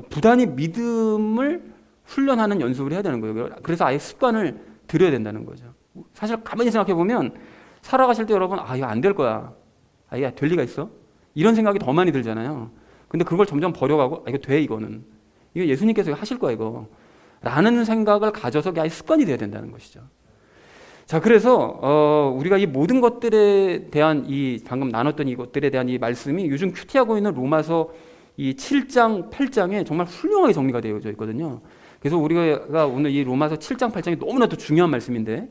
부단히 믿음을 훈련하는 연습을 해야 되는 거예요. 그래서 아예 습관을 들여야 된다는 거죠. 사실 가만히 생각해 보면 살아가실 때 여러분, 이거 안 될 거야, 이게 될 리가 있어? 이런 생각이 더 많이 들잖아요. 근데 그걸 점점 버려가고, 이거 돼, 이거 예수님께서 하실 거야, 이거 라는 생각을 가져서 아예 습관이 돼야 된다는 것이죠. 자, 그래서 우리가 이 모든 것들에 대한 방금 나눴던 이것들에 대한 이 말씀이 요즘 큐티하고 있는 로마서 이 7장, 8장에 정말 훌륭하게 정리가 되어져 있거든요. 그래서 우리가 오늘 이 로마서 7장, 8장이 너무나도 중요한 말씀인데,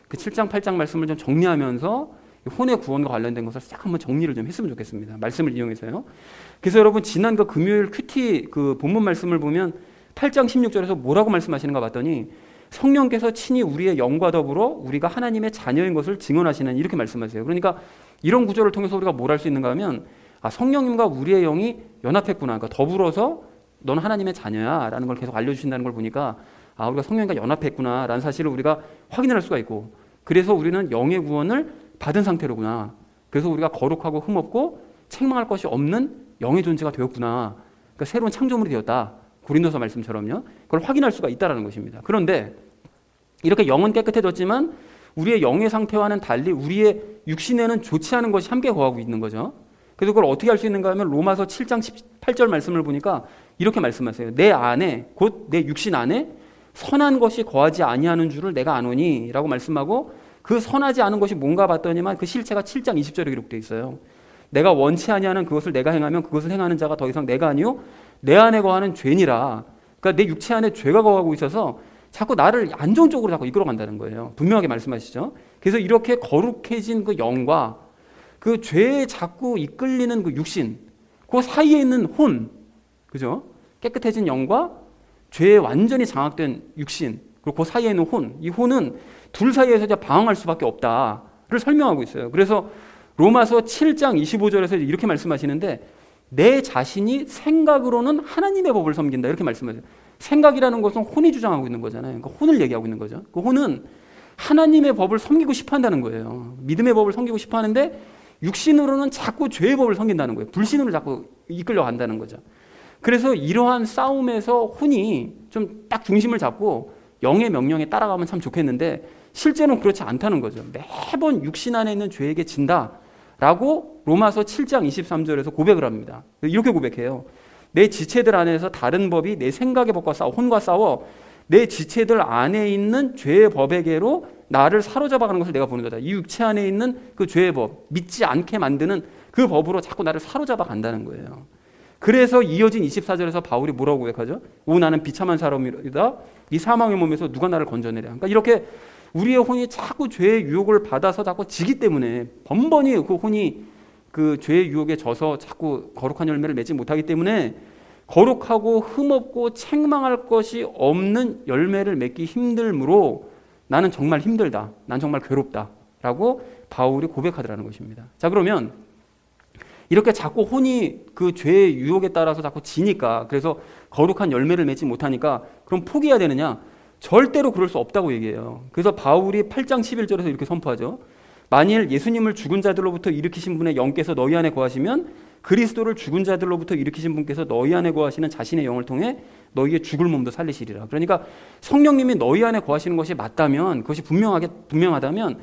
그 7장, 8장 말씀을 좀 정리하면서 혼의 구원과 관련된 것을 싹 한번 정리를 좀 했으면 좋겠습니다. 말씀을 이용해서요. 그래서 여러분, 지난 그 금요일 큐티 그 본문 말씀을 보면 8장 16절에서 뭐라고 말씀하시는가 봤더니, 성령께서 친히 우리의 영과 더불어 우리가 하나님의 자녀인 것을 증언하시는, 이렇게 말씀하세요. 그러니까 이런 구절을 통해서 우리가 뭘 할 수 있는가 하면, 성령님과 우리의 영이 연합했구나, 그러니까 더불어서 넌 하나님의 자녀야 라는 걸 계속 알려주신다는 걸 보니까, 우리가 성령님과 연합했구나 라는 사실을 우리가 확인을 할 수가 있고, 그래서 우리는 영의 구원을 받은 상태로구나, 그래서 우리가 거룩하고 흠없고 책망할 것이 없는 영의 존재가 되었구나, 그러니까 새로운 창조물이 되었다, 고린도서 말씀처럼요. 그걸 확인할 수가 있다는 것입니다. 그런데 이렇게 영은 깨끗해졌지만 우리의 영의 상태와는 달리 우리의 육신에는 좋지 않은 것이 함께 거하고 있는 거죠. 그래서 그걸 어떻게 할 수 있는가 하면 로마서 7장 18절 말씀을 보니까 이렇게 말씀하세요. 내 안에, 곧 내 육신 안에 선한 것이 거하지 아니하는 줄을 내가 아노니 라고 말씀하고, 그 선하지 않은 것이 뭔가 봤더니만 그 실체가 7장 20절에 기록되어 있어요. 내가 원치 아니하는 그것을 내가 행하면 그것을 행하는 자가 더 이상 내가 아니요 내 안에 거하는 죄니라. 그러니까 내 육체 안에 죄가 거하고 있어서 자꾸 나를 안 좋은 쪽으로 자꾸 이끌어간다는 거예요. 분명하게 말씀하시죠. 그래서 이렇게 거룩해진 그 영과 그 죄에 자꾸 이끌리는 그 육신, 그 사이에 있는 혼, 그죠? 깨끗해진 영과 죄에 완전히 장악된 육신, 그리고 그 사이에 있는 혼, 이 혼은 둘 사이에서 이제 방황할 수밖에 없다를 설명하고 있어요. 그래서 로마서 7장 25절에서 이렇게 말씀하시는데, 내 자신이 생각으로는 하나님의 법을 섬긴다, 이렇게 말씀하세요. 생각이라는 것은 혼이 주장하고 있는 거잖아요. 그러니까 혼을 얘기하고 있는 거죠. 그 혼은 하나님의 법을 섬기고 싶어 한다는 거예요. 믿음의 법을 섬기고 싶어 하는데 육신으로는 자꾸 죄의 법을 섬긴다는 거예요. 불신으로 자꾸 이끌려 간다는 거죠. 그래서 이러한 싸움에서 혼이 좀 딱 중심을 잡고 영의 명령에 따라가면 참 좋겠는데, 실제는 그렇지 않다는 거죠. 매번 육신 안에 있는 죄에게 진다라고 로마서 7장 23절에서 고백을 합니다. 이렇게 고백해요. 내 지체들 안에서 다른 법이 내 생각의 법과 싸워, 혼과 싸워 내 지체들 안에 있는 죄의 법에게로 나를 사로잡아가는 것을 내가 보는 거다. 이 육체 안에 있는 그 죄의 법, 믿지 않게 만드는 그 법으로 자꾸 나를 사로잡아 간다는 거예요. 그래서 이어진 24절에서 바울이 뭐라고 고백하죠? 오, 나는 비참한 사람이다. 이 사망의 몸에서 누가 나를 건져내랴. 그러니까 이렇게 우리의 혼이 자꾸 죄의 유혹을 받아서 자꾸 지기 때문에, 번번이 그 혼이 그 죄의 유혹에 져서 자꾸 거룩한 열매를 맺지 못하기 때문에 거룩하고 흠없고 책망할 것이 없는 열매를 맺기 힘들므로 나는 정말 힘들다, 난 정말 괴롭다 라고 바울이 고백하더라는 것입니다. 자, 그러면 이렇게 자꾸 혼이 그 죄의 유혹에 따라서 자꾸 지니까, 그래서 거룩한 열매를 맺지 못하니까 그럼 포기해야 되느냐? 절대로 그럴 수 없다고 얘기해요. 그래서 바울이 8장 11절에서 이렇게 선포하죠. 만일 예수님을 죽은 자들로부터 일으키신 분의 영께서 너희 안에 거하시면 그리스도를 죽은 자들로부터 일으키신 분께서 너희 안에 거하시는 자신의 영을 통해 너희의 죽을 몸도 살리시리라. 그러니까 성령님이 너희 안에 거하시는 것이 맞다면, 그것이 분명하다면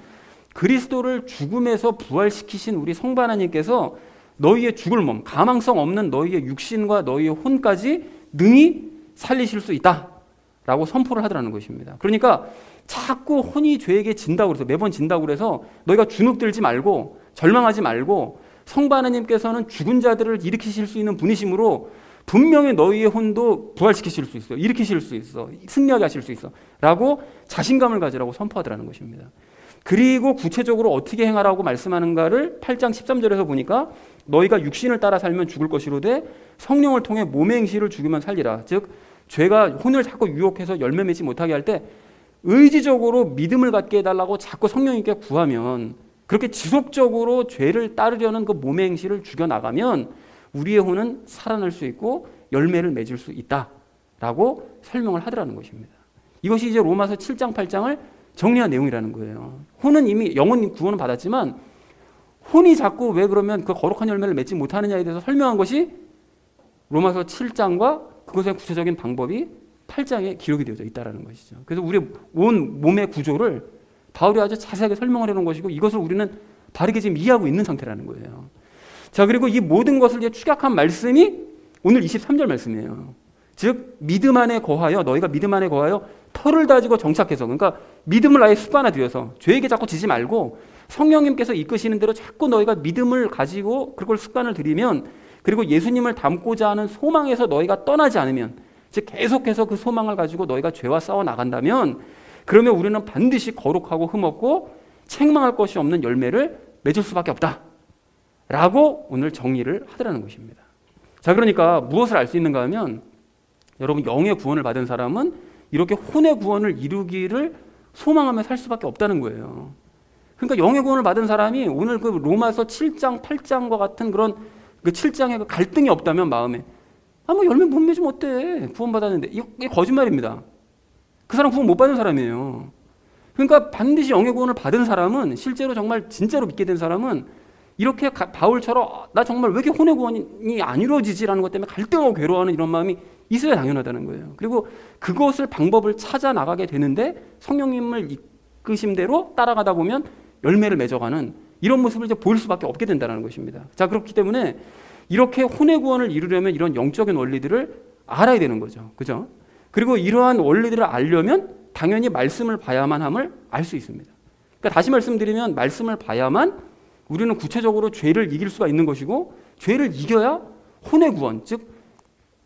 그리스도를 죽음에서 부활시키신 우리 성부 하나님께서 너희의 죽을 몸, 가망성 없는 너희의 육신과 너희의 혼까지 능히 살리실 수 있다라고 선포를 하더라는 것입니다. 그러니까 자꾸 혼이 죄에게 진다고 그래서, 매번 진다고 그래서 너희가 주눅들지 말고 절망하지 말고, 성부 하나님께서는 죽은 자들을 일으키실 수 있는 분이시므로 분명히 너희의 혼도 부활시키실 수 있어, 일으키실 수 있어, 승리하게 하실 수 있어 라고 자신감을 가지라고 선포하더라는 것입니다. 그리고 구체적으로 어떻게 행하라고 말씀하는가를 8장 13절에서 보니까 너희가 육신을 따라 살면 죽을 것이로되 성령을 통해 몸의 행실을 죽이면 살리라. 즉 죄가 혼을 자꾸 유혹해서 열매 맺지 못하게 할 때 의지적으로 믿음을 갖게 해달라고 자꾸 성령님께 구하면, 그렇게 지속적으로 죄를 따르려는 그 몸의 행실을 죽여나가면 우리의 혼은 살아날 수 있고 열매를 맺을 수 있다라고 설명을 하더라는 것입니다. 이것이 이제 로마서 7장 8장을 정리한 내용이라는 거예요. 혼은 이미 영혼 구원은 받았지만 혼이 자꾸 왜 그러면 그 거룩한 열매를 맺지 못하느냐에 대해서 설명한 것이 로마서 7장과 그것의 구체적인 방법이 8장에 기록이 되어져 있다는 것이죠. 그래서 우리 온 몸의 구조를 바울이 아주 자세하게 설명을 해놓은 것이고, 이것을 우리는 바르게 지금 이해하고 있는 상태라는 거예요. 자, 그리고 이 모든 것을 이제 축약한 말씀이 오늘 23절 말씀이에요. 즉 믿음 안에 거하여, 너희가 믿음 안에 거하여 털을 다지고 정착해서, 그러니까 믿음을 아예 습관화되어서 죄에게 자꾸 지지 말고 성령님께서 이끄시는 대로 자꾸 너희가 믿음을 가지고 그걸 습관을 들이면, 그리고 예수님을 닮고자 하는 소망에서 너희가 떠나지 않으면, 즉 계속해서 그 소망을 가지고 너희가 죄와 싸워 나간다면, 그러면 우리는 반드시 거룩하고 흠없고 책망할 것이 없는 열매를 맺을 수밖에 없다 라고 오늘 정리를 하더라는 것입니다. 자, 그러니까 무엇을 알 수 있는가 하면, 여러분 영의 구원을 받은 사람은 이렇게 혼의 구원을 이루기를 소망하며 살 수밖에 없다는 거예요. 그러니까 영의 구원을 받은 사람이 오늘 그 로마서 7장 8장과 같은 그런 그 7장의 그 갈등이 없다면 마음에, 뭐 열매 못 맺으면 어때, 구원 받았는데, 이게 거짓말입니다. 그 사람 구원 못 받은 사람이에요. 그러니까 반드시 영의 구원을 받은 사람은, 실제로 정말 진짜로 믿게 된 사람은 이렇게 바울처럼 나 정말 왜 이렇게 혼의 구원이 안 이루어지지라는 것 때문에 갈등하고 괴로워하는 이런 마음이 있어야 당연하다는 거예요. 그리고 그것을 방법을 찾아 나가게 되는데 성령님을 이끄심대로 따라가다 보면 열매를 맺어가는 이런 모습을 이제 보일 수밖에 없게 된다는 것입니다. 자, 그렇기 때문에 이렇게 혼의 구원을 이루려면 이런 영적인 원리들을 알아야 되는 거죠. 그죠? 그리고 이러한 원리들을 알려면 당연히 말씀을 봐야만 함을 알 수 있습니다. 그러니까 다시 말씀드리면 말씀을 봐야만 우리는 구체적으로 죄를 이길 수가 있는 것이고, 죄를 이겨야 혼의 구원, 즉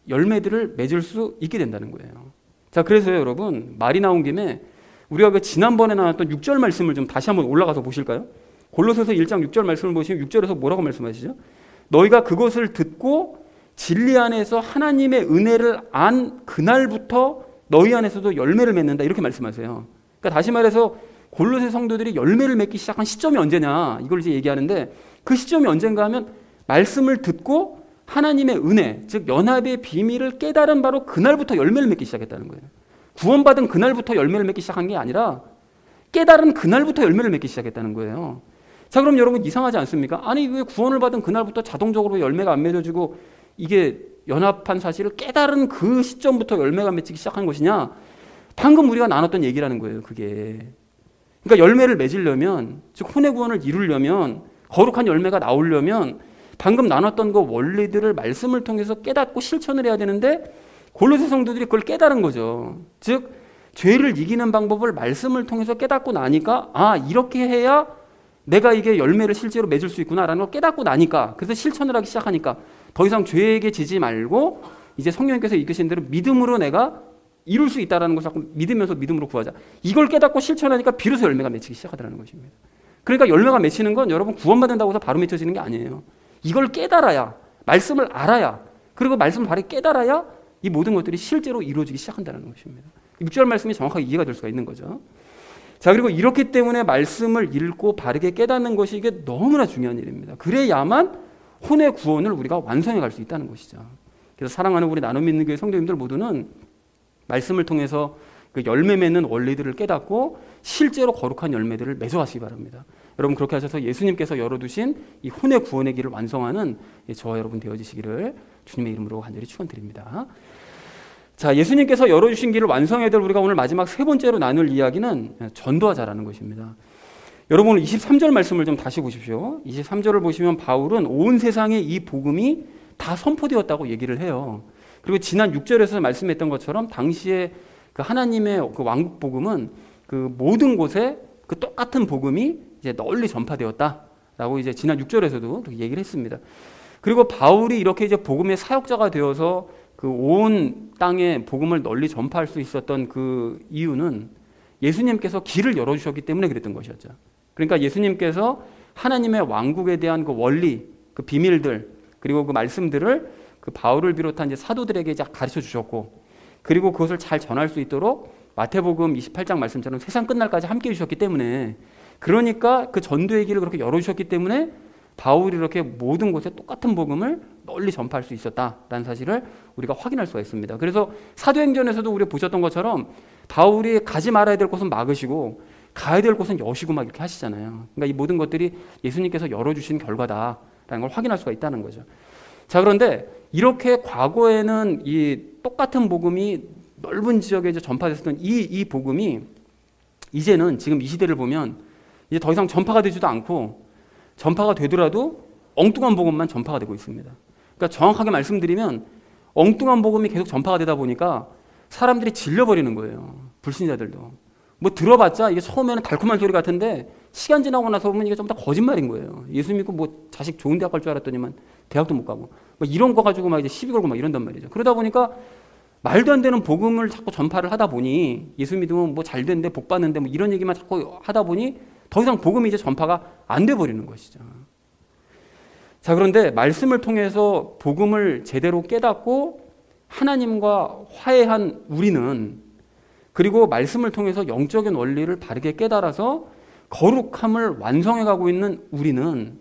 열매들을 맺을 수 있게 된다는 거예요. 자, 그래서요 여러분, 말이 나온 김에 우리가 그 지난번에 나왔던 6절 말씀을 좀 다시 한번 올라가서 보실까요? 골로새서 1장 6절 말씀을 보시면 6절에서 뭐라고 말씀하시죠? 너희가 그것을 듣고 진리 안에서 하나님의 은혜를 안 그날부터 너희 안에서도 열매를 맺는다, 이렇게 말씀하세요. 그러니까 다시 말해서 골로새 성도들이 열매를 맺기 시작한 시점이 언제냐, 이걸 이제 얘기하는데, 그 시점이 언젠가 하면 말씀을 듣고 하나님의 은혜, 즉 연합의 비밀을 깨달은 바로 그날부터 열매를 맺기 시작했다는 거예요. 구원받은 그날부터 열매를 맺기 시작한 게 아니라 깨달은 그날부터 열매를 맺기 시작했다는 거예요. 자, 그럼 여러분 이상하지 않습니까? 아니 왜 구원을 받은 그날부터 자동적으로 열매가 안 맺어지고 이게 연합한 사실을 깨달은 그 시점부터 열매가 맺히기 시작한 것이냐? 방금 우리가 나눴던 얘기라는 거예요. 그게. 그러니까 열매를 맺으려면, 즉 혼의 구원을 이루려면, 거룩한 열매가 나오려면 방금 나눴던 그 원리들을 말씀을 통해서 깨닫고 실천을 해야 되는데, 골로새 성도들이 그걸 깨달은 거죠. 즉 죄를 이기는 방법을 말씀을 통해서 깨닫고 나니까, 아 이렇게 해야 내가 이게 열매를 실제로 맺을 수 있구나라는 걸 깨닫고 나니까, 그래서 실천을 하기 시작하니까 더 이상 죄에게 지지 말고 이제 성령님께서 이끄신 대로 믿음으로 내가 이룰 수 있다는 것을 자꾸 믿으면서 믿음으로 구하자, 이걸 깨닫고 실천하니까 비로소 열매가 맺히기 시작하더라는 것입니다. 그러니까 열매가 맺히는 건 여러분 구원받는다고 해서 바로 맺혀지는 게 아니에요. 이걸 깨달아야, 말씀을 알아야, 그리고 말씀을 바로 깨달아야 이 모든 것들이 실제로 이루어지기 시작한다는 것입니다. 6절 말씀이 정확하게 이해가 될 수가 있는 거죠. 자, 그리고 이렇기 때문에 말씀을 읽고 바르게 깨닫는 것이 이게 너무나 중요한 일입니다. 그래야만 혼의 구원을 우리가 완성해 갈 수 있다는 것이죠. 그래서 사랑하는 우리 나눔 있는 교회 성도님들 모두는 말씀을 통해서 그 열매 맺는 원리들을 깨닫고 실제로 거룩한 열매들을 맺어가시기 바랍니다. 여러분 그렇게 하셔서 예수님께서 열어두신 이 혼의 구원의 길을 완성하는 저와 여러분 되어지시기를 주님의 이름으로 간절히 축원드립니다. 자, 예수님께서 열어주신 길을 완성해야 될 우리가 오늘 마지막 세 번째로 나눌 이야기는 전도하자라는 것입니다. 여러분 오늘 23절 말씀을 좀 다시 보십시오. 23절을 보시면 바울은 온 세상에 이 복음이 다 선포되었다고 얘기를 해요. 그리고 지난 6절에서 말씀했던 것처럼 당시에 그 하나님의 그 왕국 복음은 그 모든 곳에 그 똑같은 복음이 이제 널리 전파되었다라고 이제 지난 6절에서도 그렇게 얘기를 했습니다. 그리고 바울이 이렇게 이제 복음의 사역자가 되어서 그 온 땅에 복음을 널리 전파할 수 있었던 그 이유는 예수님께서 길을 열어주셨기 때문에 그랬던 것이었죠. 그러니까 예수님께서 하나님의 왕국에 대한 그 원리, 그 비밀들, 그리고 그 말씀들을 그 바울을 비롯한 이제 사도들에게 이제 가르쳐 주셨고, 그리고 그것을 잘 전할 수 있도록 마태복음 28장 말씀처럼 세상 끝날까지 함께 해주셨기 때문에, 그러니까 그 전도의 길을 그렇게 열어주셨기 때문에 바울이 이렇게 모든 곳에 똑같은 복음을 널리 전파할 수 있었다라는 사실을 우리가 확인할 수가 있습니다. 그래서 사도행전에서도 우리가 보셨던 것처럼 바울이 가지 말아야 될 곳은 막으시고 가야 될 곳은 여시고 막 이렇게 하시잖아요. 그러니까 이 모든 것들이 예수님께서 열어주신 결과다라는 걸 확인할 수가 있다는 거죠. 자, 그런데 이렇게 과거에는 이 똑같은 복음이 넓은 지역에 이제 전파됐었던 이 복음이 이제는 지금 이 시대를 보면 이제 더 이상 전파가 되지도 않고, 전파가 되더라도 엉뚱한 복음만 전파가 되고 있습니다. 그러니까 정확하게 말씀드리면 엉뚱한 복음이 계속 전파가 되다 보니까 사람들이 질려버리는 거예요. 불신자들도. 뭐 들어봤자 이게 처음에는 달콤한 소리 같은데 시간 지나고 나서 보면 이게 좀 다 거짓말인 거예요. 예수 믿고 뭐 자식 좋은 대학 갈 줄 알았더니만 대학도 못 가고 뭐 이런 거 가지고 막 이제 시비 걸고 막 이런단 말이죠. 그러다 보니까 말도 안 되는 복음을 자꾸 전파를 하다 보니, 예수 믿으면 뭐 잘 된대, 복 받는데 뭐 이런 얘기만 자꾸 하다 보니 더 이상 복음이 이제 전파가 안 돼 버리는 것이죠. 자, 그런데 말씀을 통해서 복음을 제대로 깨닫고 하나님과 화해한 우리는, 그리고 말씀을 통해서 영적인 원리를 바르게 깨달아서 거룩함을 완성해 가고 있는 우리는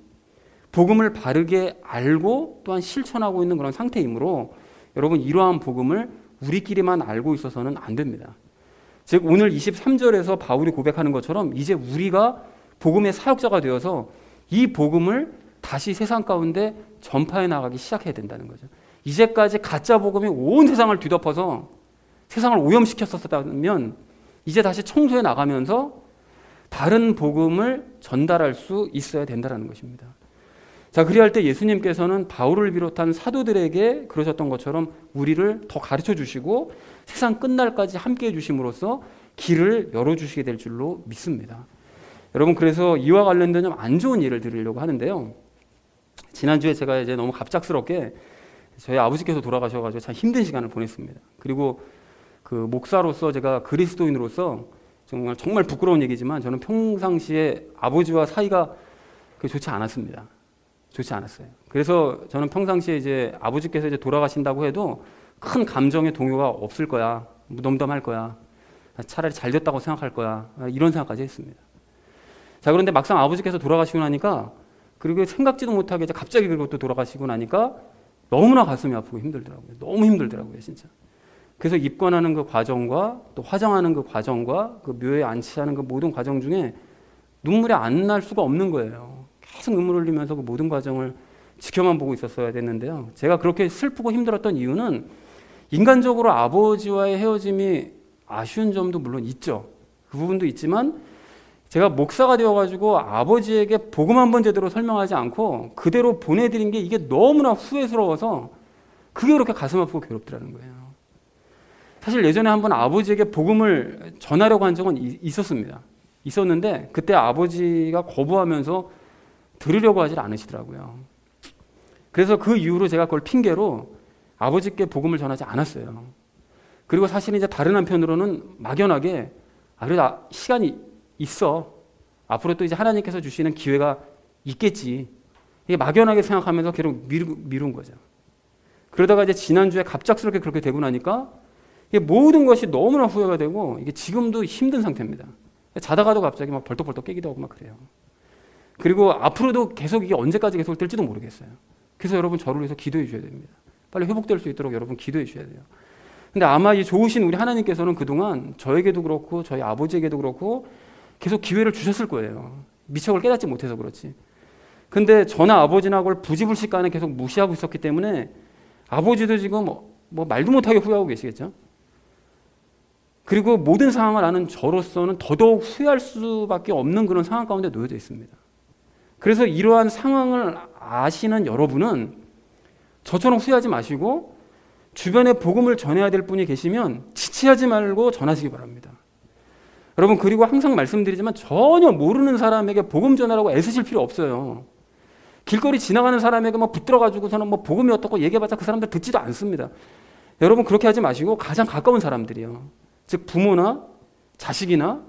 복음을 바르게 알고 또한 실천하고 있는 그런 상태이므로, 여러분 이러한 복음을 우리끼리만 알고 있어서는 안 됩니다. 즉 오늘 23절에서 바울이 고백하는 것처럼 이제 우리가 복음의 사역자가 되어서 이 복음을 다시 세상 가운데 전파해 나가기 시작해야 된다는 거죠. 이제까지 가짜 복음이 온 세상을 뒤덮어서 세상을 오염시켰었다면 이제 다시 청소해 나가면서 다른 복음을 전달할 수 있어야 된다는 것입니다. 자, 그리할 때 예수님께서는 바울을 비롯한 사도들에게 그러셨던 것처럼 우리를 더 가르쳐 주시고 세상 끝날까지 함께 해 주심으로써 길을 열어주시게 될 줄로 믿습니다. 여러분, 그래서 이와 관련된 좀 안 좋은 예를 드리려고 하는데요. 지난주에 제가 이제 너무 갑작스럽게 저희 아버지께서 돌아가셔가지고 참 힘든 시간을 보냈습니다. 그리고 그 목사로서 제가 그리스도인으로서 정말 부끄러운 얘기지만 저는 평상시에 아버지와 사이가 좋지 않았습니다. 좋지 않았어요. 그래서 저는 평상시에 이제 아버지께서 이제 돌아가신다고 해도 큰 감정의 동요가 없을 거야. 무덤덤할 거야. 차라리 잘 됐다고 생각할 거야. 이런 생각까지 했습니다. 자, 그런데 막상 아버지께서 돌아가시고 나니까, 그리고 생각지도 못하게 이제 갑자기 그것도 돌아가시고 나니까 너무나 가슴이 아프고 힘들더라고요. 너무 힘들더라고요, 진짜. 그래서 입관하는 그 과정과 또 화장하는 그 과정과 그 묘에 안치하는 그 모든 과정 중에 눈물이 안 날 수가 없는 거예요. 계속 눈물 흘리면서 그 모든 과정을 지켜만 보고 있었어야 됐는데요. 제가 그렇게 슬프고 힘들었던 이유는 인간적으로 아버지와의 헤어짐이 아쉬운 점도 물론 있죠. 그 부분도 있지만 제가 목사가 되어가지고 아버지에게 복음 한번 제대로 설명하지 않고 그대로 보내드린 게 이게 너무나 후회스러워서 그게 그렇게 가슴 아프고 괴롭더라는 거예요. 사실 예전에 한번 아버지에게 복음을 전하려고 한 적은 있었는데 그때 아버지가 거부하면서 들으려고 하질 않으시더라고요. 그래서 그 이후로 제가 그걸 핑계로 아버지께 복음을 전하지 않았어요. 그리고 사실은 이제 다른 한편으로는 막연하게 그래도 시간이 있어. 앞으로 또 이제 하나님께서 주시는 기회가 있겠지. 이게 막연하게 생각하면서 계속 미룬 거죠. 그러다가 이제 지난주에 갑작스럽게 그렇게 되고 나니까 이게 모든 것이 너무나 후회가 되고 이게 지금도 힘든 상태입니다. 자다가도 갑자기 막 벌떡벌떡 깨기도 하고 막 그래요. 그리고 앞으로도 계속 이게 언제까지 계속 될지도 모르겠어요. 그래서 여러분 저를 위해서 기도해 주셔야 됩니다. 빨리 회복될 수 있도록 여러분 기도해 주셔야 돼요. 근데 아마 이 좋으신 우리 하나님께서는 그동안 저에게도 그렇고 저희 아버지에게도 그렇고 계속 기회를 주셨을 거예요. 미처 그걸 깨닫지 못해서 그렇지. 근데 저나 아버지나 그걸 부지불식간에 계속 무시하고 있었기 때문에 아버지도 지금 뭐 말도 못하게 후회하고 계시겠죠. 그리고 모든 상황을 아는 저로서는 더더욱 후회할 수밖에 없는 그런 상황 가운데 놓여져 있습니다. 그래서 이러한 상황을 아시는 여러분은 저처럼 후회하지 마시고 주변에 복음을 전해야 될 분이 계시면 지체하지 말고 전하시기 바랍니다. 여러분, 그리고 항상 말씀드리지만 전혀 모르는 사람에게 복음 전하라고 애쓰실 필요 없어요. 길거리 지나가는 사람에게 막 붙들어가지고서는 뭐 복음이 어떻고 얘기해봤자 그 사람들 듣지도 않습니다. 여러분, 그렇게 하지 마시고 가장 가까운 사람들이요. 즉 부모나 자식이나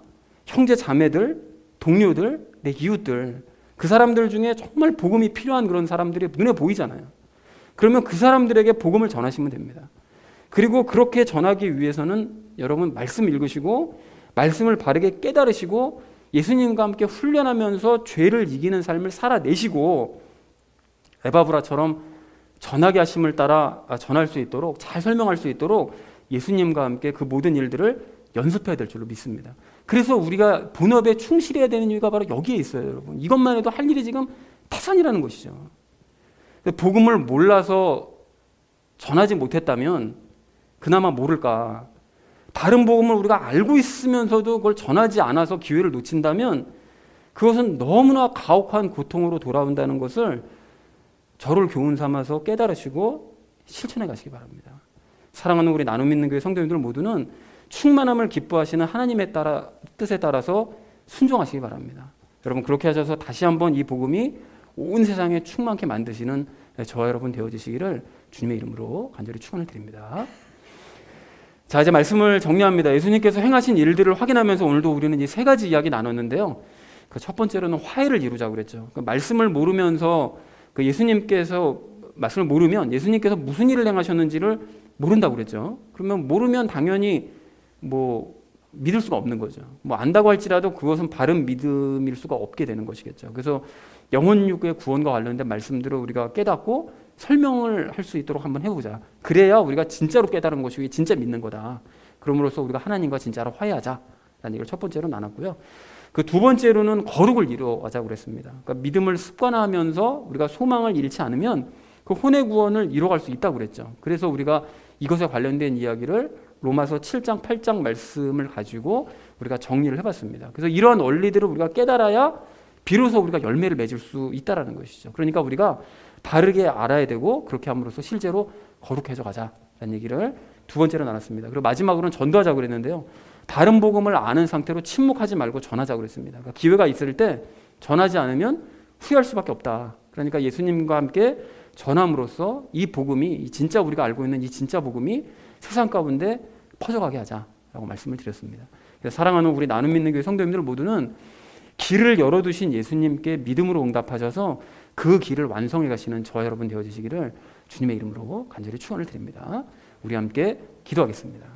형제 자매들, 동료들, 내 이웃들, 그 사람들 중에 정말 복음이 필요한 그런 사람들이 눈에 보이잖아요. 그러면 그 사람들에게 복음을 전하시면 됩니다. 그리고 그렇게 전하기 위해서는 여러분 말씀 읽으시고 말씀을 바르게 깨달으시고 예수님과 함께 훈련하면서 죄를 이기는 삶을 살아내시고 에바브라처럼 전하게 하심을 따라 전할 수 있도록, 잘 설명할 수 있도록 예수님과 함께 그 모든 일들을 연습해야 될 줄로 믿습니다. 그래서 우리가 본업에 충실해야 되는 이유가 바로 여기에 있어요, 여러분. 이것만 해도 할 일이 지금 태산이라는 것이죠. 복음을 몰라서 전하지 못했다면 그나마 모를까. 다른 복음을 우리가 알고 있으면서도 그걸 전하지 않아서 기회를 놓친다면 그것은 너무나 가혹한 고통으로 돌아온다는 것을 저를 교훈 삼아서 깨달으시고 실천해 가시기 바랍니다. 사랑하는 우리 나눔 있는 교회 성도님들 모두는 충만함을 기뻐하시는 하나님의 뜻에 따라서 순종하시기 바랍니다. 여러분, 그렇게 하셔서 다시 한번 이 복음이 온 세상에 충만케 만드시는 저와 여러분 되어주시기를 주님의 이름으로 간절히 축원을 드립니다. 자, 이제 말씀을 정리합니다. 예수님께서 행하신 일들을 확인하면서 오늘도 우리는 이 세 가지 이야기 나눴는데요. 그 첫 번째로는 화해를 이루자고 그랬죠. 그 말씀을 모르면서 그 예수님께서 말씀을 모르면 예수님께서 무슨 일을 행하셨는지를 모른다고 그랬죠. 그러면 모르면 당연히 뭐 믿을 수가 없는 거죠. 뭐 안다고 할지라도 그것은 바른 믿음일 수가 없게 되는 것이겠죠. 그래서 영혼 육의 구원과 관련된 말씀들을 우리가 깨닫고 설명을 할 수 있도록 한번 해보자. 그래야 우리가 진짜로 깨달은 것이고 진짜 믿는 거다. 그럼으로써 우리가 하나님과 진짜로 화해하자라는 얘기를 첫 번째로 나눴고요. 그 두 번째로는 거룩을 이루어가자고 그랬습니다. 그러니까 믿음을 습관화하면서 우리가 소망을 잃지 않으면 그 혼의 구원을 이뤄갈 수 있다고 그랬죠. 그래서 우리가 이것에 관련된 이야기를 로마서 7장, 8장 말씀을 가지고 우리가 정리를 해봤습니다. 그래서 이러한 원리들을 우리가 깨달아야 비로소 우리가 열매를 맺을 수 있다는 것이죠. 그러니까 우리가 바르게 알아야 되고 그렇게 함으로써 실제로 거룩해져 가자라는 얘기를 두 번째로 나눴습니다. 그리고 마지막으로는 전도하자고 그랬는데요. 다른 복음을 아는 상태로 침묵하지 말고 전하자고 그랬습니다. 그러니까 기회가 있을 때 전하지 않으면 후회할 수밖에 없다. 그러니까 예수님과 함께 전함으로써 이 복음이 진짜 우리가 알고 있는 이 진짜 복음이 세상 가운데 퍼져가게 하자라고 말씀을 드렸습니다. 그래서 사랑하는 우리 나눔 믿는 교회 성도님들 모두는 길을 열어두신 예수님께 믿음으로 응답하셔서 그 길을 완성해 가시는 저와 여러분 되어주시기를 주님의 이름으로 간절히 축원을 드립니다. 우리 함께 기도하겠습니다.